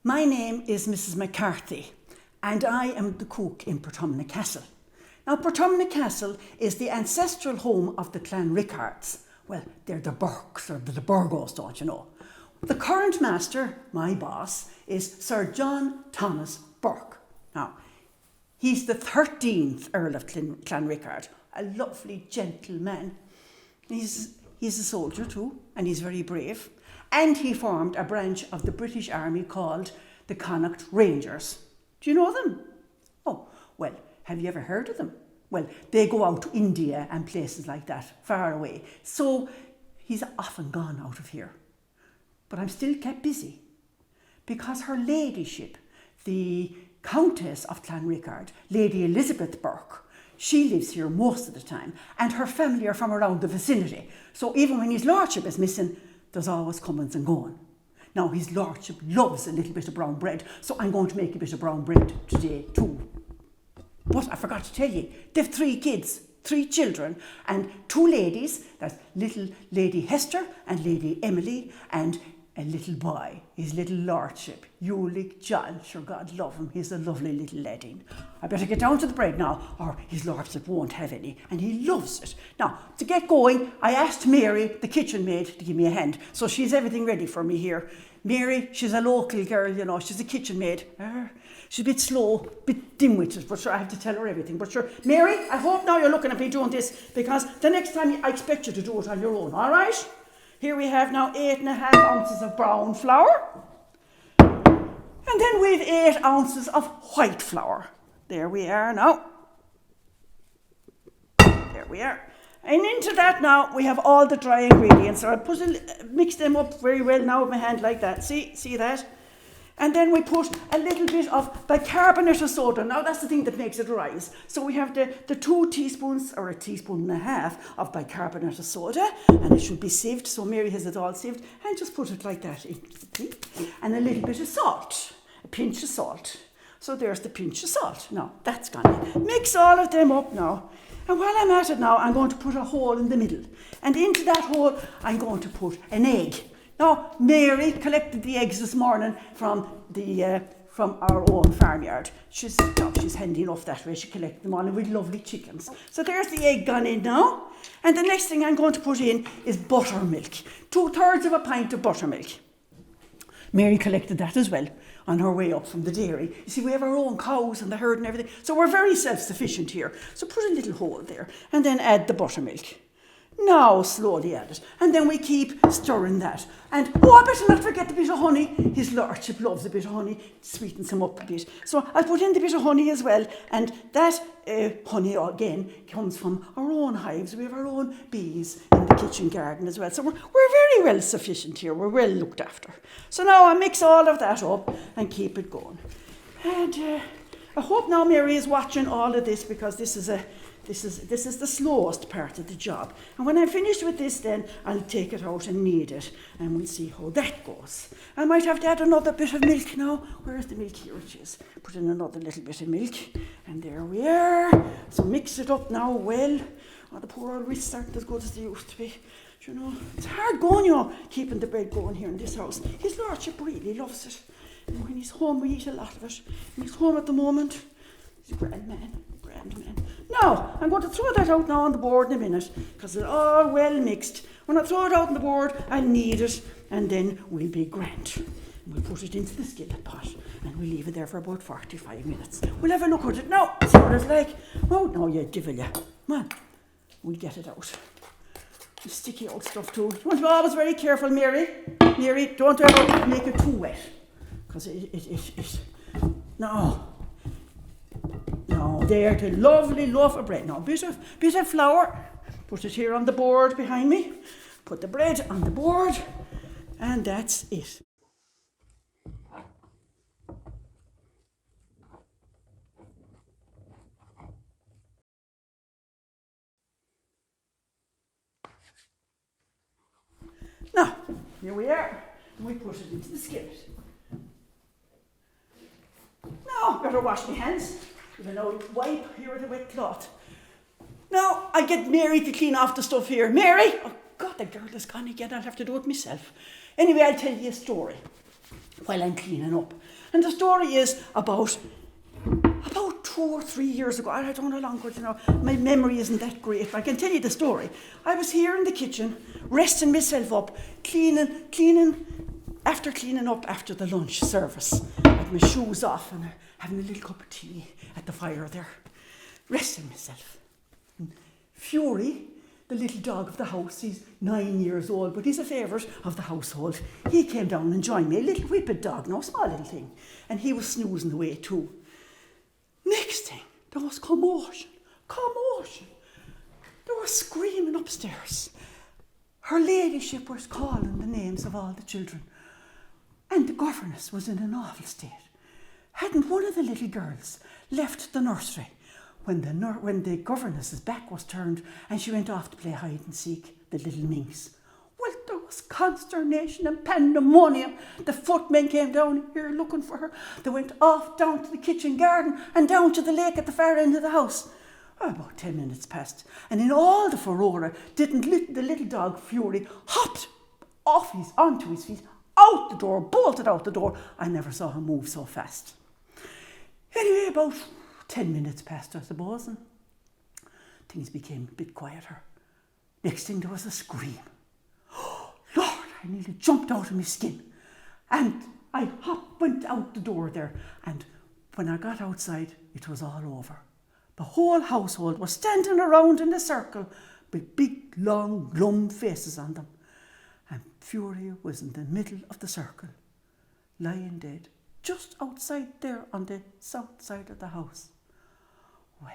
My name is Mrs. McCarthy, and I am the cook in Portumna Castle. Now, Portumna Castle is the ancestral home of the Clan Rickards. Well, they're the Burkes or the Burgos, don't you know? The current master, my boss, is Sir John Thomas Burke. Now, he's the 13th Earl of Clanrickard, a lovely gentleman. He's a soldier too, and he's very brave. And he formed a branch of the British Army called the Connacht Rangers. Do you know them? Oh, well, have you ever heard of them? Well, they go out to India and places like that, far away. So he's often gone out of here. But I'm still kept busy because her ladyship, the Countess of Clanrickard, Lady Elizabeth Burke, she lives here most of the time, and her family are from around the vicinity. So even when his lordship is missing, there's always comings and going. Now, his lordship loves a little bit of brown bread, so I'm going to make a bit of brown bread today too. But I forgot to tell you, they've 3 kids, 3 children, and 2 ladies. That's little Lady Hester and Lady Emily, and a little boy, his little lordship, Ulick John. Sure, God love him, he's a lovely little laddie. I better get down to the bread now, or his lordship won't have any, and he loves it. Now, to get going, I asked Mary, the kitchen maid, to give me a hand, so she's everything ready for me here. Mary, she's a local girl, you know, she's a kitchen maid. She's a bit slow, a bit dim-witted, but sure, I have to tell her everything. But sure, Mary, I hope now you're looking at me doing this, because the next time I expect you to do it on your own, all right? Here we have now 8.5 ounces of brown flour. And then we have 8 ounces of white flour. There we are now. There we are. And into that now we have all the dry ingredients. So I mix them up very well now with my hand like that. See that? And then we put a little bit of bicarbonate of soda. Now that's the thing that makes it rise. So we have the 2 teaspoons or a teaspoon and a half of bicarbonate of soda, and it should be sieved. So Mary has it all sieved, and just put it like that into the thing. And a little bit of salt, a pinch of salt. So there's the pinch of salt. Now that's gone in. Mix all of them up now. And while I'm at it now, I'm going to put a hole in the middle. And into that hole, I'm going to put an egg. Now, Mary collected the eggs this morning from our own farmyard. She's handy enough that way. She collected them all with lovely chickens. So there's the egg gone in now. And the next thing I'm going to put in is buttermilk. 2/3 of a pint of buttermilk. Mary collected that as well on her way up from the dairy. You see, we have our own cows and the herd and everything. So we're very self-sufficient here. So put a little hole there and then add the buttermilk. Now slowly add it, and then we keep stirring that. And I better not forget the bit of honey. His lordship loves a bit of honey, sweetens him up a bit. So I'll put in the bit of honey as well, and that honey again comes from our own hives. We have our own bees in the kitchen garden as well. So we're very well sufficient here. We're well looked after. So now I mix all of that up and keep it going. And I hope now Mary is watching all of this, because this is the slowest part of the job. And when I'm finished with this, then I'll take it out and knead it, and we'll see how that goes. I might have to add another bit of milk now. Where's the milk? Here it is. Put in another little bit of milk, and there we are. So mix it up now well. Oh, the poor old wrists aren't as good as they used to be. You know, it's hard going, keeping the bread going here in this house. His lordship really loves it. And when he's home, we eat a lot of it. And he's home at the moment. He's a grand man. Now, I'm going to throw that out now on the board in a minute, because it's all well mixed. When I throw it out on the board, I'll knead it, and then we'll be grand. We'll put it into the skillet pot, and we'll leave it there for about 45 minutes. We'll have a look at it now, see what it's like. Oh, no, you devil, yeah. Come on, we'll get it out. The sticky old stuff too. You want to be always very careful, Mary. Mary, don't ever make it too wet, because it. No, there, the lovely loaf of bread. Now, bit of flour. Put it here on the board behind me. Put the bread on the board, and that's it. Now, here we are, and we put it into the skillet. Now, better wash my hands with an old wipe here with a wet cloth. Now, I get Mary to clean off the stuff here. Mary! Oh, God, the girl is gone again. I'll have to do it myself. Anyway, I'll tell you a story. while I'm cleaning up. And the story is about 2 or 3 years ago. I don't know how long ago, you know. My memory isn't that great, but I can tell you the story. I was here in the kitchen, resting myself up, cleaning up after the lunch service. I had my shoes off and having a little cup of tea at the fire there, resting myself. And Fury, the little dog of the house, he's 9 years old, but he's a favourite of the household. He came down and joined me, a little whippet dog, no small little thing. And he was snoozing away too. Next thing, there was commotion. There was screaming upstairs. Her ladyship was calling the names of all the children. And the governess was in an awful state. Hadn't one of the little girls left the nursery when the governess's back was turned and she went off to play hide and seek, the little minx? Well, there was consternation and pandemonium. The footmen came down here looking for her. They went off down to the kitchen garden and down to the lake at the far end of the house. About 10 minutes passed, and in all the furore, the little dog Fury hopped onto his feet, out the door, bolted out the door. I never saw him move so fast. Anyway, about 10 minutes passed, I suppose, and things became a bit quieter. Next thing, there was a scream. Lord, I nearly jumped out of my skin. And I went out the door there. And when I got outside, it was all over. The whole household was standing around in a circle with big, long, glum faces on them. And Fury was in the middle of the circle, lying dead, just outside there on the south side of the house. Well,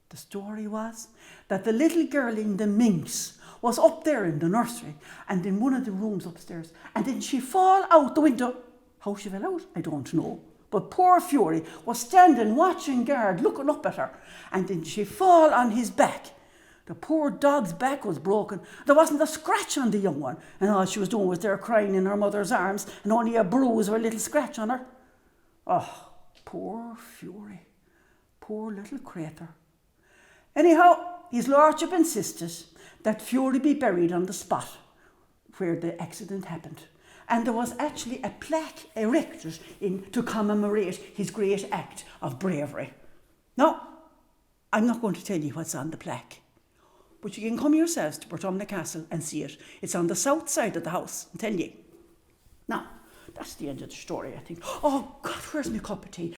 the story was that the little girl in the minx was up there in the nursery and in one of the rooms upstairs, and then she fall out the window. How she fell out, I don't know. But poor Fury was standing watching guard, looking up at her, and then she fall on his back. The poor dog's back was broken. There wasn't a scratch on the young one, and all she was doing was there crying in her mother's arms, and only a bruise or a little scratch on her. Oh, poor Fury. Poor little crater. Anyhow, his lordship insisted that Fury be buried on the spot where the accident happened. And there was actually a plaque erected to commemorate his great act of bravery. Now, I'm not going to tell you what's on the plaque, but you can come yourselves to Portumna Castle and see it. It's on the south side of the house, I'm telling you. Now, that's the end of the story, I think. Oh, God, where's my cup of tea?